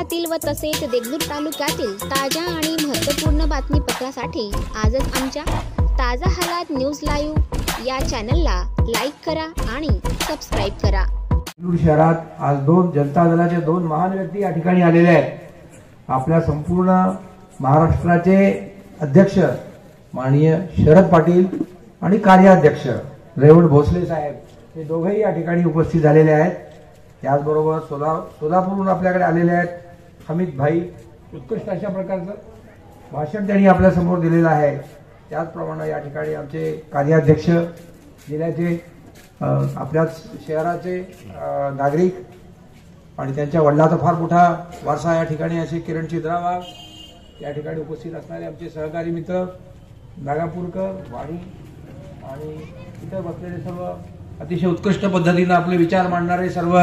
जिल्ह्यातील व तसेच देगलूर तालुक्यातील ताज्या आणि महत्त्वपूर्ण बातमीपत्रासाठी आजच आमच्या ताजा हालात न्यूज लाईव्ह या चॅनलला लाईक करा आणि सबस्क्राईब करा। देगलूर शहरात आज दोन जनता दलाचे दोन महान व्यक्ती या ठिकाणी आलेले आहेत। आपल्या संपूर्ण महाराष्ट्राचे अध्यक्ष माननीय शरद पाटील आणि कार्याध्यक्ष रेवण भोसले साहेब हे दोघेही या ठिकाणी उपस्थित झालेले आहेत। त्याचबरोबर सोलापूरहून आपल्याकडे आलेले आहेत हमीद भाई, उत्कृष्ट अशा प्रकारचं भाषण त्यांनी आपल्या समोर दिलेलं आहे। त्याचप्रमाणे या ठिकाणी आमचे कार्याध्यक्ष जिल्ह्याचे आपल्याच शहराचे नागरिक आणि त्यांच्या वडिलांचा फार मोठा वारसा या ठिकाणी असे किरण चिद्रावाग या ठिकाणी उपस्थित असणारे आमचे सहकारी मित्र नागापूरकर, वाणी आणि इतर बसलेले सर्व अतिशय उत्कृष्ट पद्धतीने आपले विचार मांडणारे सर्व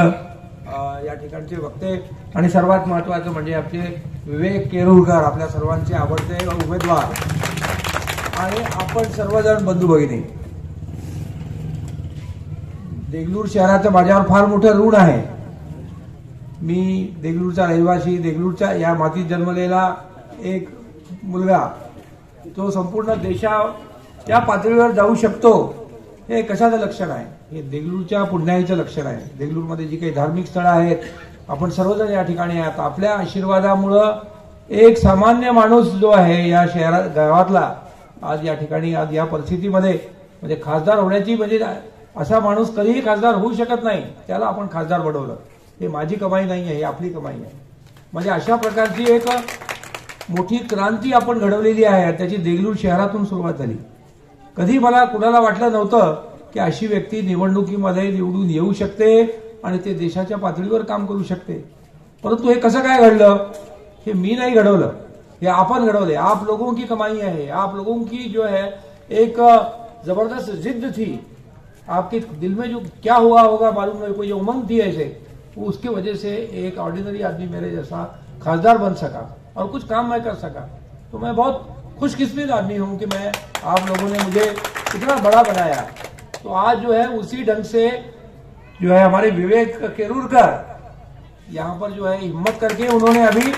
या ठिकाणचे वक्ते आणि सर्वात महत्त्वाचं म्हणजे आपले विवेक केरूरकर, आपल्या सर्वांचे आवडते उमेदवार आणि आपण सर्वजण बंधू भगिनी। देगलूर शहराचं माझ्यावर फार मोठं ऋण आहे। मी देगलूरचा रहिवासी, देगलूरच्या या मातीत जन्मलेला एक मुलगा तो संपूर्ण देशाच्या पातळीवर जाऊ शकतो हे कशाचं लक्षण आहे? हे देगलूरच्या पुण्याईचं लक्षण आहे। देगलूरमध्ये जी काही धार्मिक स्थळं आहेत आपण सर्वजण या ठिकाणी आहात। आपल्या आशीर्वादामुळं एक सामान्य माणूस जो आहे या शहरात गावातला आज या ठिकाणी आज या परिस्थितीमध्ये म्हणजे खासदार होण्याची म्हणजे असा माणूस कधीही खासदार होऊ शकत नाही, त्याला आपण खासदार बनवलं। हे माझी कमाई नाही आहे, ही आपली कमाई आहे। म्हणजे अशा प्रकारची एक मोठी क्रांती आपण घडवलेली आहे। त्याची देगलूर शहरातून सुरुवात झाली। कधी मला कुणाला वाटलं नव्हतं की अशी व्यक्ती निवडणुकीमध्ये निवडून येऊ शकते आणि ते देशाच्या पातळीवर काम करू शकते। परंतु हे कसं काय घडलं? हे मी नाही घडवलं, हे आपण घडवले। आप लोगों की कमाई है, आप लोगों की जो है एक जबरदस्त जिद थी, आपके दिल में जो क्या हुआ होगा मालूम नहीं, कोई उमंग थी ऐसे, उसकी वजह से एक ऑर्डिनरी आदमी मेरे जैसा खासदार बन सका और कुछ काम मैं कर सका। तो मैं बहुत खुशकिस्मत आदमी हूं कि मैं आप लोगों ने मुझे इतना बड़ा बनाया। तो आज जो है उसी ढंग से जो है हमारे विवेक केरूरकर यहाँ पर जो है हिम्मत करके उन्होंने अभी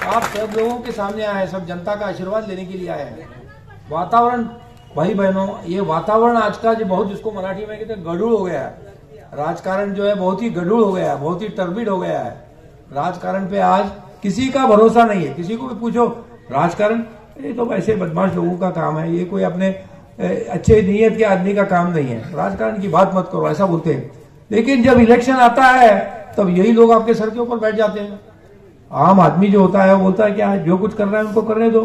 आप सब लोगों के सामने आए हैं, सब जनता का आशीर्वाद लेने के लिए आए हैं। वातावरण भाई बहनों, ये वातावरण आज का जो बहुत जिसको मराठी में कहते हैं गड़ूड़ हो गया है। राजकारण जो है बहुत ही गड़ूड़ हो गया है, बहुत ही टर्बिड हो गया है। राजकारण पे आज किसी का भरोसा नहीं है। किसी को भी पूछो राजकारण, ये तो वैसे बदमाश लोगों का काम है, ये कोई अपने अच्छे नीयत के आदमी का काम नहीं है, राजकारण की बात मत करो, ऐसा बोलते हैं। लेकिन जब इलेक्शन आता है तब यही लोग आपके सर के ऊपर बैठ जाते हैं। आम आदमी जो होता है वो बोलता है क्या जो कुछ कर रहा है उनको करने दो,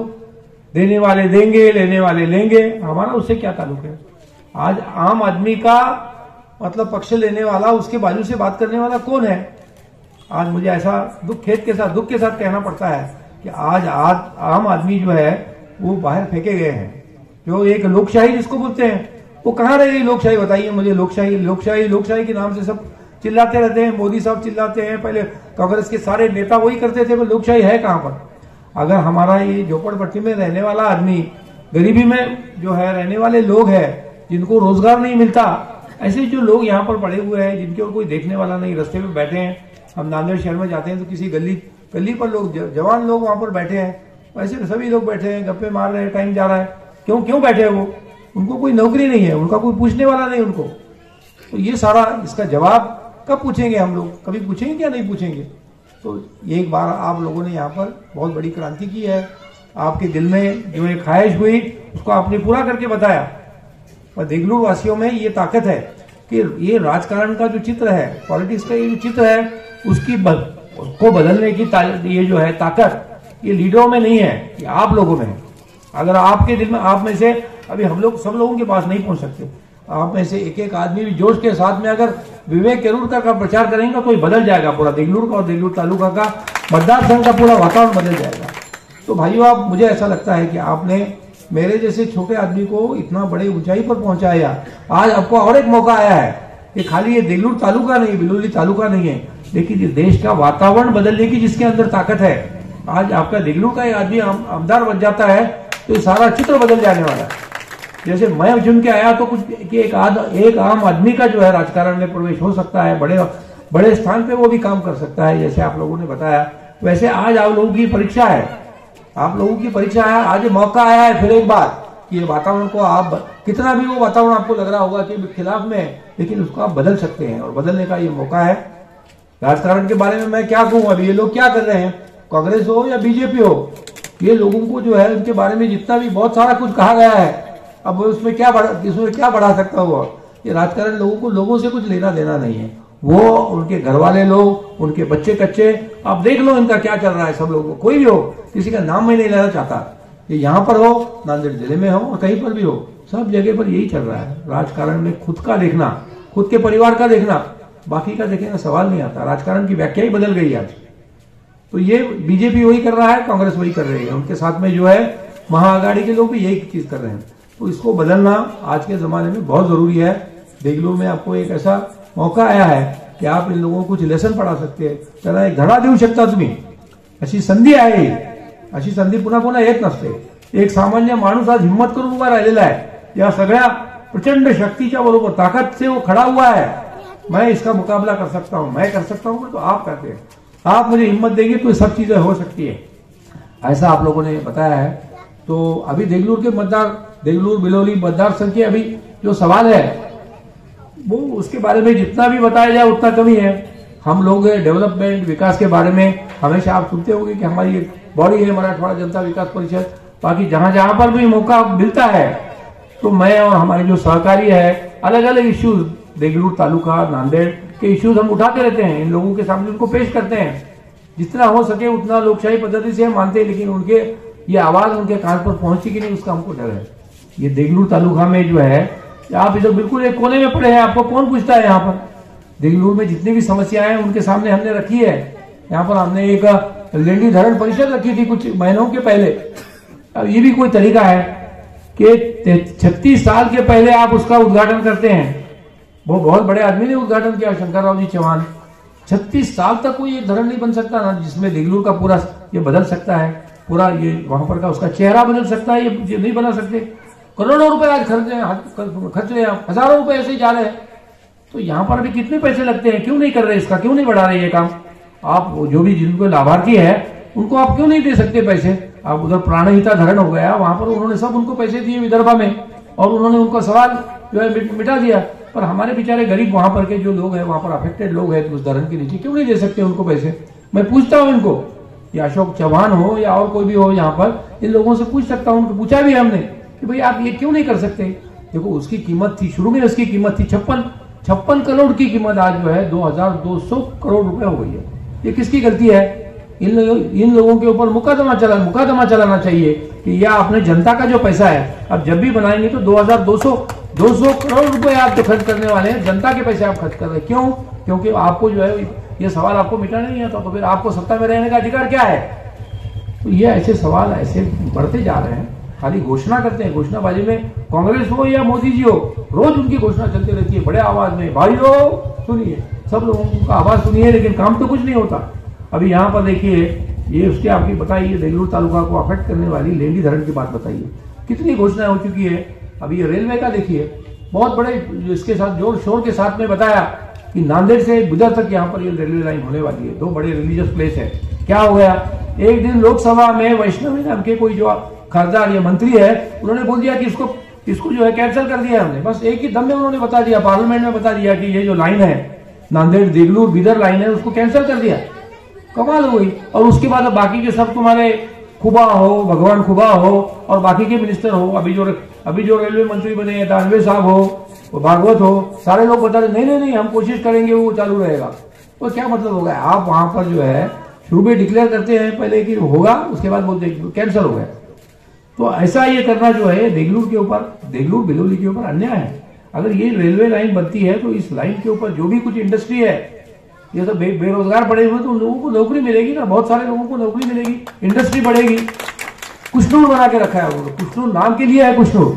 देने वाले देंगे, लेने वाले लेंगे, हमारा उससे क्या ताल्लुक है। आज आम आदमी का मतलब पक्ष लेने वाला, उसके बाजू से बात करने वाला कौन है? आज मुझे ऐसा दुख के साथ कहना पड़ता है कि आज आम आदमी जो है वो बाहर फेंके गए हैं। जो एक लोकशाही जिसको बोलते हैं वो कहाँ रह गई लोकशाही? बताइए मुझे। लोकशाही के नाम से सब चिल्लाते रहते हैं, मोदी साहब चिल्लाते हैं, पहले कांग्रेस के सारे नेता वही करते थे, पर लोकशाही है कहाँ पर? अगर हमारा ये झोपड़पट्टी में रहने वाला आदमी, गरीबी में जो है रहने वाले लोग हैं जिनको रोजगार नहीं मिलता, ऐसे जो लोग यहाँ पर पड़े हुए हैं जिनके और कोई देखने वाला नहीं, रास्ते में बैठे हैं। हम नांदेड़ शहर में जाते हैं तो किसी गली पर लोग जवान लोग वहां पर बैठे हैं, वैसे सभी लोग बैठे हैं, गप्पे मार रहे हैं, टाइम जा रहा है। क्यों बैठे हैं वो? उनको कोई नौकरी नहीं है, उनका कोई पूछने वाला नहीं उनको। तो ये सारा इसका जवाब कब पूछेंगे हम लोग? कभी पूछेंगे क्या? नहीं पूछेंगे। तो एक बार आप लोगों ने यहाँ पर बहुत बड़ी क्रांति की है। आपके दिल में जो एक ख्वाहिश हुई उसको आपने पूरा करके बताया। और देगलूर वासियों में ये ताकत है कि ये राजकारण का जो चित्र है, पॉलिटिक्स का ये जो चित्र है, उसको बदलने की ये जो है ताकत ये लीडरों में नहीं है, ये आप लोगों में है। अगर आपके दिल में, आप में से अभी हम लोग सब लोगों के पास नहीं पहुंच सकते, आप में से एक एक आदमी भी जोश के साथ में अगर विवेक केरूरकर का प्रचार करेंगे तो ये बदल जाएगा पूरा देगलूर का और देगलूर तालुका का मतदार संघ का पूरा वातावरण बदल जाएगा। तो भाइयों, आप मुझे ऐसा लगता है कि आपने मेरे जैसे छोटे आदमी को इतना बड़े ऊंचाई पर पहुंचाया। आज आपको और एक मौका आया है कि खाली ये देगलूर तालुका नहीं, बिलोली तालुका नहीं है, लेकिन ये देश का वातावरण बदलने की जिसके अंदर ताकत है। आज आपका देगलूर का एक आदमी आमदार बन जाता है तो सारा चित्र बदल जाने वाला है। जैसे मैं चुन के आया तो कुछ कि एक आम आदमी का जो है राजकारण में प्रवेश हो सकता है, बड़े स्थान पे वो भी काम कर सकता है। जैसे आप लोगों ने बताया वैसे आज आप लोगों की परीक्षा है, आप लोगों की परीक्षा है, आज मौका आया है फिर एक बार कि ये वातावरण को आप कितना भी वो वातावरण आपको लग रहा होगा कि खिलाफ में है, लेकिन उसको आप बदल सकते हैं और बदलने का ये मौका है। राजकारण के बारे में मैं क्या कहूँ, अभी ये लोग क्या कर रहे हैं, कांग्रेस हो या बीजेपी हो, ये लोगों को जो है उनके बारे में जितना भी बहुत सारा कुछ कहा गया है, अब उसमें क्या बढ़ा सकता हुआ। ये राजकारण लोगों को लोगों से कुछ लेना देना नहीं है, वो उनके घर वाले लोग, उनके बच्चे कच्चे, आप देख लो इनका क्या चल रहा है। सब लोगों को, कोई भी हो, किसी का नाम मैं नहीं लेना चाहता, ये यहाँ पर हो, नांदेड़ जिले में हो और कहीं पर भी हो, सब जगह पर यही चल रहा है। राजकारण में खुद का देखना, खुद के परिवार का देखना, बाकी का देखने का सवाल नहीं आता। राजकारण की व्याख्या ही बदल गई आज। तो ये बीजेपी वही कर रहा है, कांग्रेस वही कर रही है, उनके साथ में जो है महाआघाड़ी के लोग भी यही चीज कर रहे हैं। तो इसको बदलना आज के जमाने में बहुत जरूरी है। देगलूर में आपको एक ऐसा मौका आया है की आप इन लोगों को कुछ लेसन पढ़ा सकते हैं, त्यांना एक धडा देऊ शकता तुम्ही, अशी संधी आहे। अशी संधी पुन्हा पुन्हा येत नसते। एक सामान्य माणूस आज हिम्मत करून उभा राहिलेला आहे, या सगळ्या प्रचंड शक्तीच्या बरोबर ताकत से वो खड़ा हुआ है, मैं इसका मुकाबला कर सकता हूं, मैं कर सकता हूं। तो आप करते हैं, आप मुझे हिम्मत देंगे तो सब चीजें हो सकती है, ऐसा आप लोगों ने बताया है। तो अभी देगलूर के मतदार, देगलूर बिलोली मतदार संघ के अभी जो सवाल है वो उसके बारे में जितना भी बताया जाए उतना कमी है। हम लोग डेवलपमेंट विकास के बारे में हमेशा आप सुनते होंगे कि हमारी एक बॉडी है मराठवाड़ा जनता विकास परिषद, बाकी जहां जहां पर भी मौका मिलता है तो मैं और हमारे जो सहकारी है अलग अलग इश्यूज देगलूर तालुका नांदेड़ के इश्यूज हम उठाते रहते हैं, इन लोगों के सामने उनको पेश करते हैं। जितना हो सके उतना लोकशाही पद्धति से हम मानते हैं, लेकिन उनके ये आवाज उनके कान पर पहुंची कि नहीं उसका हमको डर है। ये देगलूर तालुका में जो है आप इधर बिल्कुल एक कोने में पड़े हैं, आपको कौन पूछता है। यहाँ पर देगलूर में जितनी भी समस्याएं हैं उनके सामने हमने रखी है। यहाँ पर हमने एक लेंडी धरण परिषद रखी थी कुछ महीनों के पहले। अब ये भी कोई तरीका है कि 36 साल के पहले आप उसका उद्घाटन करते हैं। वो बहुत बड़े आदमी ने उद्घाटन किया, शंकरराव जी चौहान। 36 साल तक कोई ये धरण नहीं बन सकता ना, जिसमें देगलूर का पूरा ये बदल सकता है, पूरा ये वहां पर का उसका चेहरा बदल सकता है। ये नहीं बना सकते। करोड़ों रुपए आज खर्च रहे हैं, हजारों रुपए ऐसे ही जा रहे हैं। तो यहाँ पर भी कितने पैसे लगते हैं, क्यों नहीं कर रहे इसका, क्यों नहीं बढ़ा रहे ये काम। आप जो भी जिनको लाभार्थी है उनको आप क्यों नहीं दे सकते पैसे। आप उधर प्राणहिता धरण हो गया, वहां पर उन्होंने सब उनको पैसे दिए विदर्भा में, और उन्होंने उनका सवाल जो है मिटा दिया। पर हमारे बेचारे गरीब वहां पर के जो लोग हैं, वहां पर अफेक्टेड लोग हैं, तो उस धरण के नीचे क्यों नहीं दे सकते उनको पैसे। मैं पूछता हूं इनको, या अशोक चौहान हो या और कोई भी हो, यहाँ पर इन लोगों से पूछ सकता हूं। पूछा भी हमने कि भाई आप ये क्यों नहीं कर सकते। देखो उसकी कीमत थी, शुरू में उसकी कीमत थी 56 करोड़ की कीमत, आज जो है 2200 करोड़ रुपए हो गई है। ये किसकी गलती है। इन लोगों के ऊपर मुकदमा चलाना चाहिए कि यह अपने जनता का जो पैसा है, अब जब भी बनाएंगे तो 2200 करोड़ रुपए आप जो खर्च करने वाले हैं, जनता के पैसे आप खर्च कर रहे हैं। क्यों? क्योंकि आपको जो है ये सवाल आपको मिटाना नहीं आता, तो फिर आपको सत्ता में रहने का अधिकार क्या है। तो ये ऐसे सवाल ऐसे बढ़ते जा रहे हैं, खाली घोषणा करते हैं। घोषणाबाजी में कांग्रेस हो या मोदी जी हो, रोज उनकी घोषणा चलती रहती है बड़े आवाज में, भाइयों सुनिए, सब लोगों का आवाज सुनिए, लेकिन काम तो कुछ नहीं होता। अभी यहाँ पर देखिए, ये उसकी आपकी बताइए देगलूर तालुका को अफेक्ट करने वाली लेंडी धरण की बात बताइए, कितनी घोषणाएं हो चुकी है। अभी ये रेलवे का देखिए, बहुत बड़े इसके साथ जोर शोर के साथ में बताया कि नांदेड़ से बिदर तक यहाँ पर ये रेलवे लाइन होने वाली है। 2 बड़े रिलीजियस प्लेस है। क्या हो गया, एक दिन लोकसभा में वैष्णवी नाम के कोई जो खासदार या मंत्री है, उन्होंने बोल दिया कि इसको जो है कैंसिल कर दिया हमने। बस एक ही दम में उन्होंने बता दिया, पार्लियामेंट में बता दिया कि ये जो लाइन है नांदेड़ देगलूर बिदर लाइन है, उसको कैंसिल कर दिया। कमाल हो गई। और उसके बाद बाकी के सब तुम्हारे खुबा हो, भगवान खुबा हो, और बाकी के मिनिस्टर हो, अभी जो रेलवे मंत्री बने हैं दानवे साहब हो, भागवत हो, सारे लोग बता रहे नहीं हम कोशिश करेंगे वो चालू रहेगा। तो क्या मतलब होगा, आप वहां पर जो है शुरू में डिक्लेयर करते हैं पहले कि होगा, उसके बाद बोलते कैंसिल हो गया। तो ऐसा ये करना जो है देगलूर के ऊपर, देगलूर बिलोली के ऊपर अन्याय है। अगर ये रेलवे लाइन बनती है तो इस लाइन के ऊपर जो भी कुछ इंडस्ट्री है, ये सब बेरोजगार पड़े हुए, तो उन लोगों को नौकरी मिलेगी ना, बहुत सारे लोगों को नौकरी मिलेगी, इंडस्ट्री बढ़ेगी। कुशनूर बना के रखा है वो, कुशनूर नाम के लिए है कुशनूर,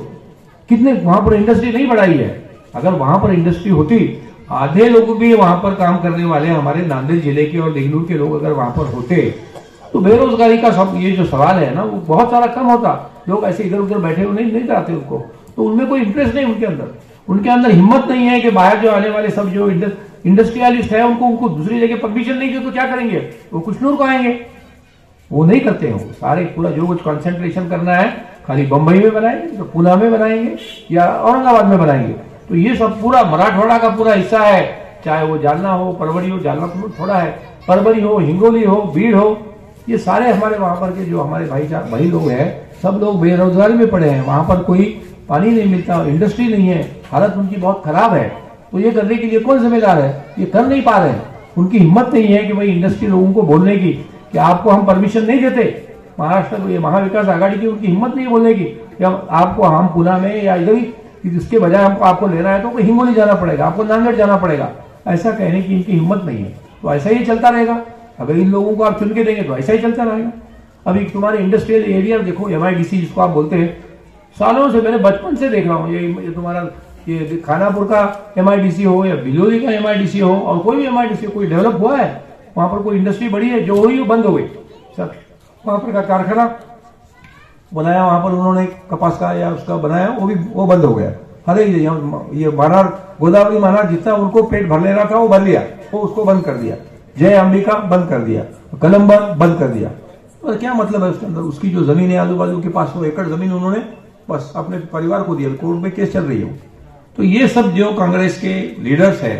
कितने वहां पर इंडस्ट्री नहीं बढ़ाई है। अगर वहां पर इंडस्ट्री होती, आधे लोग भी वहां पर काम करने वाले हमारे नांदेड़ जिले के और देगलूर के लोग अगर वहां पर होते, तो बेरोजगारी का सब ये जो सवाल है ना, वो बहुत सारा कम होता। लोग ऐसे इधर उधर बैठे हुए नहीं जाते उनको, तो उनमें कोई इंटरेस्ट नहीं, उनके अंदर हिम्मत नहीं है कि बाहर जो आने वाले सब जो इंडस्ट्रियलिस्ट है उनको दूसरी जगह परमिशन नहीं दे तो क्या करेंगे, वो कुशनूर को आएंगे। वो नहीं करते हैं। सारे पूरा जो कुछ कंसंट्रेशन करना है खाली बंबई में बनाएंगे, तो पुणे में बनाएंगे या औरंगाबाद में बनाएंगे। तो ये सब पूरा मराठवाड़ा का पूरा हिस्सा है, चाहे वो जालना हो, परवड़ी हो, जालना थोड़ा है, परवड़ी हो, हिंगोली हो, बीड़ हो, ये सारे हमारे वहां पर के जो हमारे भाई लोग हैं, सब लोग बेरोजगारी में पड़े हैं। वहां पर कोई पानी नहीं मिलता, इंडस्ट्री नहीं है, हालत उनकी बहुत खराब है। तो ये करने के लिए कौन जिम्मेदार है? ये कर नहीं पा रहे हैं, उनकी हिम्मत नहीं है कि भाई इंडस्ट्री लोगों को बोलने की कि आपको हम परमिशन नहीं देते। महाराष्ट्र को ये महाविकास आघाड़ी की उनकी हिम्मत नहीं बोलने की कि आपको हम पुणे में या इधर ही इसके बजाय हमको आपको लेना है तो हिंगोली जाना पड़ेगा, आपको नांदेड़ जाना पड़ेगा, ऐसा कहने की इनकी हिम्मत नहीं है। तो ऐसा ही चलता रहेगा। अगर इन लोगों को आप चुन के देंगे तो ऐसा ही चलता रहेगा। अभी तुम्हारे इंडस्ट्रियल एरिया देखो, MIDC जिसको आप बोलते हैं, सालों से मैंने बचपन से देख रहा हूँ, ये तुम्हारा ये खानापुर का MIDC हो या बिलोली का MIDC हो और कोई भी MIDC कोई डेवलप हुआ है? वहां पर कोई इंडस्ट्री बड़ी है? जो हुई वो बंद हो गई सब। वहां पर का कारखाना बनाया, वहां पर उन्होंने कपास का या उसका बनाया, वो बंद हो गया। अरे ये मानार, गोदावरी मानार जितना उनको पेट भर ले रहा था वो भर लिया, वो उसको बंद कर दिया। जय अंबिका बंद कर दिया, कलम्बर बंद कर दिया। और क्या मतलब है उसके अंदर? उसकी जो जमीन है आजू बाजू के पास, 1 एकड़ जमीन उन्होंने बस अपने परिवार को दिया। कोर्ट में केस चल रही है। तो ये सब जो कांग्रेस के लीडर्स है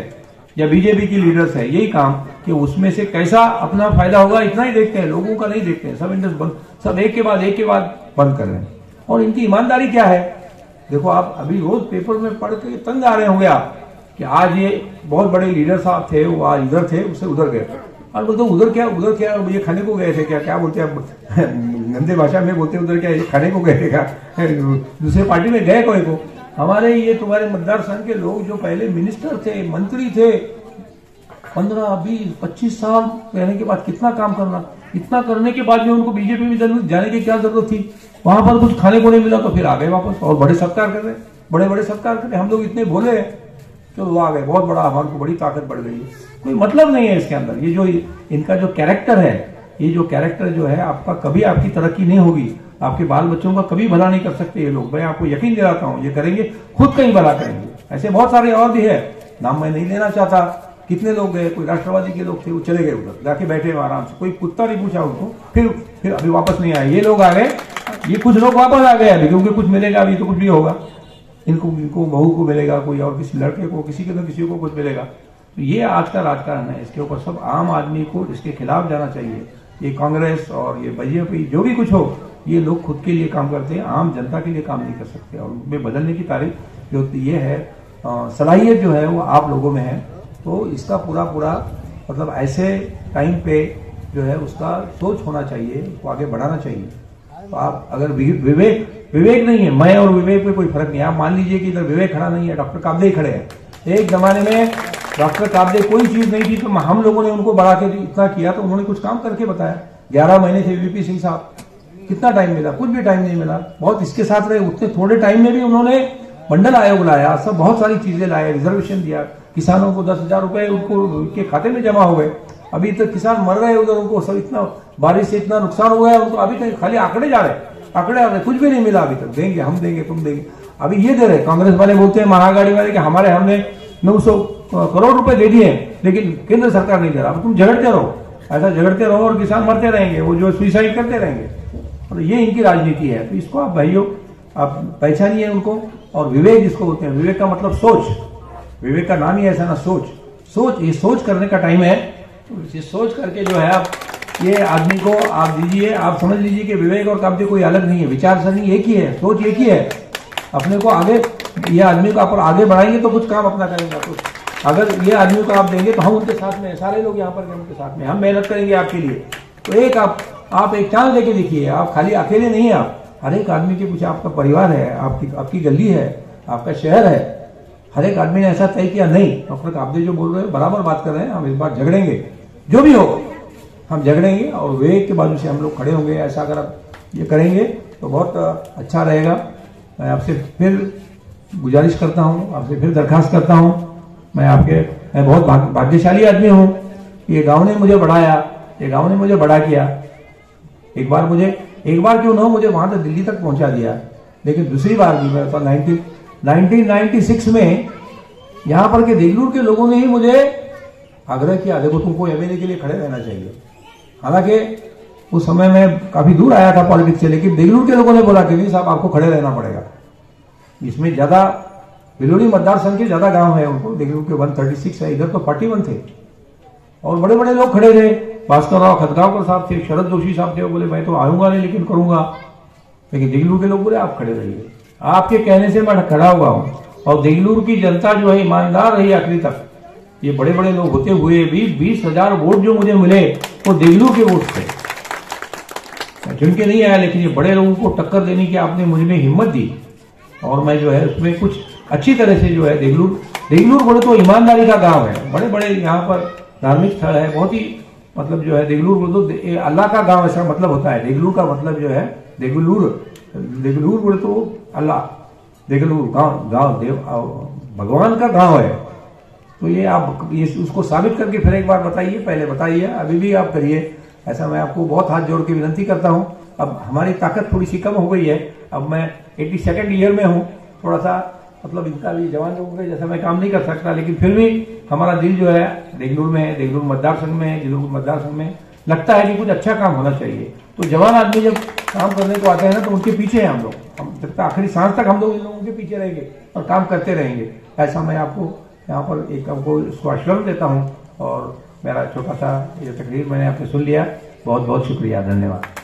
या बीजेपी की लीडर्स है, यही काम कि उसमें से कैसा अपना फायदा होगा इतना ही देखते हैं, लोगों का नहीं देखते हैं। सब इंडस्ट्री बंद, सब एक के बाद बंद कर रहे हैं। और इनकी ईमानदारी क्या है? देखो आप अभी रोज पेपर में पढ़ के तंग आ रहे होंगे आप कि आज ये बहुत बड़े लीडर साहब थे, वो आज इधर थे, उससे उधर गए। और बोलते उधर क्या ये खाने को गए थे क्या बोलते हैं गंदे भाषा में बोलते हैं, उधर क्या ये खाने को गए थे क्या? दूसरे पार्टी में गए कोई को? हमारे ये तुम्हारे मतदार संघ के लोग जो पहले मिनिस्टर थे, मंत्री थे, 15, 20, 25 साल रहने के बाद कितना काम करना, इतना करने के बाद भी उनको बीजेपी में जाने की क्या जरूरत थी? वहां पर कुछ खाने को नहीं मिला तो फिर आ गए वापस और बड़े सत्कार कर रहे, बड़े सत्कार कर रहे। हम लोग इतने भोले हैं, तो वो आ गए, बहुत बड़ा, हमारे को बड़ी ताकत बढ़ गई है। कोई मतलब नहीं है इसके अंदर। ये जो इनका जो कैरेक्टर है, ये जो कैरेक्टर जो है आपका, कभी आपकी तरक्की नहीं होगी, आपके बाल बच्चों का कभी भला नहीं कर सकते ये लोग। मैं आपको यकीन दिलाता हूं, ये करेंगे, खुद का ही भला करेंगे। ऐसे बहुत सारे और भी है, नाम मैं नहीं लेना चाहता। कितने लोग गए, कोई राष्ट्रवादी के लोग थे, वो चले गए उधर, जाके बैठे आराम से, कोई कुत्ता नहीं पूछा उनको, फिर अभी वापस नहीं आए। ये लोग आ गए, ये कुछ लोग वापस आ गए अभी, क्योंकि कुछ मिलेगा अभी, तो कुछ भी होगा। इनको बहू को मिलेगा, कोई और किसी लड़के को, किसी को कुछ मिलेगा। तो ये आज का राजकारण है, इसके ऊपर सब आम आदमी को इसके खिलाफ जाना चाहिए। ये कांग्रेस और ये बीजेपी जो भी कुछ हो, ये लोग खुद के लिए काम करते हैं, आम जनता के लिए काम नहीं कर सकते। और उनमें बदलने की तारीख जो ये है, सलाहियत जो है वो आप लोगों में है। तो इसका पूरा मतलब ऐसे टाइम पे जो है उसका सोच होना चाहिए, उसको आगे बढ़ाना चाहिए। तो आप अगर विवेक नहीं है, मैं और विवेक में कोई फर्क नहीं है। आप मान लीजिए कि इधर विवेक खड़ा नहीं है, डॉक्टर काब्दे ही खड़े हैं। एक जमाने में डॉक्टर काब्दे कोई चीज नहीं थी, तो हम लोगों ने उनको बढ़ा के इतना किया, तो उन्होंने कुछ काम करके बताया। 11 महीने थे VP सिंह साहब, कितना टाइम मिला? कुछ भी टाइम नहीं मिला। बहुत इसके साथ रहे, उतने थोड़े टाइम में भी उन्होंने मंडल आयोग लाया, सब बहुत सारी चीजें लाए, रिजर्वेशन दिया, किसानों को 10,000 रुपए उनके खाते में जमा हो गए। अभी तक किसान मर रहे उधर, उनको सब इतना बारिश से इतना नुकसान हुआ है उनको, अभी तक खाली आंकड़े जा रहे, आंकड़े आ रहे, कुछ भी नहीं मिला अभी तक। देंगे, हम देंगे, तुम देंगे, अभी ये दे रहे। कांग्रेस वाले बोलते हैं, महागाड़ी वाले, कि हमने 900 करोड़ रुपए दे दिए, लेकिन केंद्र सरकार नहीं दे रहा। अब तुम झगड़ते रहो, ऐसा झगड़ते रहो और किसान मरते रहेंगे, वो जो सुसाइड करते रहेंगे। और ये इनकी राजनीति है। तो इसको आप भाइयों, आप पहचानिए उनको। और विवेक जिसको बोलते हैं, विवेक का मतलब सोच, विवेक का नाम ही ऐसा ना, सोच, ये सोच करने का टाइम है। तो ये सोच करके जो है आप ये आदमी को आप दीजिए, आप समझ लीजिए कि विवेक और काब्दे कोई अलग नहीं है, विचारसरणी एक ही है, सोच एक ही है। अपने को आगे, ये आदमी को आप आगे बढ़ाएंगे तो कुछ काम अपना करेंगे। कुछ अगर ये आदमी को आप देंगे तो हम उनके साथ में, सारे लोग यहाँ पर उनके साथ में, हम मेहनत करेंगे आपके लिए। तो एक आप एक चांस लेके देखिए, आप खाली अकेले नहीं है। आप हर एक आदमी के पीछे आपका परिवार है, आपकी गली है, आपका शहर है। हर एक आदमी ने ऐसा तय किया नहीं। डॉक्टर काब्दे जो बोल रहे हैं बराबर बात कर रहे हैं, हम इस बार झगड़ेंगे, जो भी हो हम झगड़ेंगे और विवेक के बाजू से हम लोग खड़े होंगे। ऐसा अगर आप ये करेंगे तो बहुत अच्छा रहेगा। मैं आपसे फिर गुजारिश करता हूँ, आपसे फिर दरखास्त करता हूँ, मैं बहुत भाग्यशाली आदमी हूँ। ये गांव ने मुझे बढ़ाया, ये गांव ने मुझे बड़ा किया। एक बार क्यों ना हो, मुझे वहां तक दिल्ली तक पहुंचा दिया। लेकिन दूसरी बार भी मैं 1996 में यहां पर के देगलूर के लोगों ने ही मुझे आग्रह किया, देखो तुमको MLA के लिए खड़े रहना चाहिए। हालांकि उस समय मैं काफी दूर आया था पॉलिटिक्स से, लेकिन देगलूर के लोगों ने बोला कि नहीं साहब आपको खड़े रहना पड़ेगा। इसमें ज्यादा बिलोनी मतदार संघ के ज्यादा गांव है, उनको देगलूर के 136 है, इधर तो 41 थे और बड़े बड़े लोग खड़े थे। भास्कर राव खतगांवकर साहब थे, शरद जोशी साहब थे, वो बोले मैं तो आऊंगा नहीं लेकिन करूंगा। लेकिन देगलूर के लोग बोले आप खड़े रहिए, आपके कहने से मैं खड़ा हुआ हूं। और देगलूर की जनता जो है ईमानदार रही आखिरी तक। ये बड़े बड़े लोग होते हुए भी 20,000 वोट जो मुझे मिले वो देगलूर के वोट थे, मैं चुन के नहीं आया। लेकिन ये बड़े लोगों को टक्कर देने की आपने मुझे में हिम्मत दी और मैं जो है उसमें कुछ अच्छी तरह से जो है देगलूर बोले तो ईमानदारी का गांव है। बड़े बड़े यहाँ पर धार्मिक स्थल है, बहुत ही मतलब जो है देगलूर बोले तो अल्लाह का गांव ऐसा मतलब होता है। देगलूर का मतलब जो है देगलूर बोले तो अल्लाह, देगलूर गांव देव भगवान का गांव है। तो ये आप ये उसको साबित करके फिर एक बार बताइए, पहले बताइए, अभी भी आप करिए। ऐसा मैं आपको बहुत हाथ जोड़ के विनती करता हूं। अब हमारी ताकत थोड़ी सी कम हो गई है, अब मैं 82nd ईयर में हूं, थोड़ा सा मतलब इनका भी जवान लोगों के जैसा मैं काम नहीं कर सकता, लेकिन फिर भी हमारा दिल जो है देगलूर में है, देगलूर मतदार संघ में है। देगलूर मतदार संघ में लगता है कि कुछ अच्छा काम होना चाहिए। तो जवान आदमी जब काम करने को आते हैं ना तो उनके पीछे हैं हम लोग, हम जब तक आखिरी सांस तक हम लोग इन लोगों के पीछे रहेंगे और काम करते रहेंगे। ऐसा मैं आपको यहाँ पर एक आपको इसको आश्वासन देता हूँ। और मेरा छोटा सा ये तकरीर मैंने आपने सुन लिया, बहुत बहुत शुक्रिया, धन्यवाद।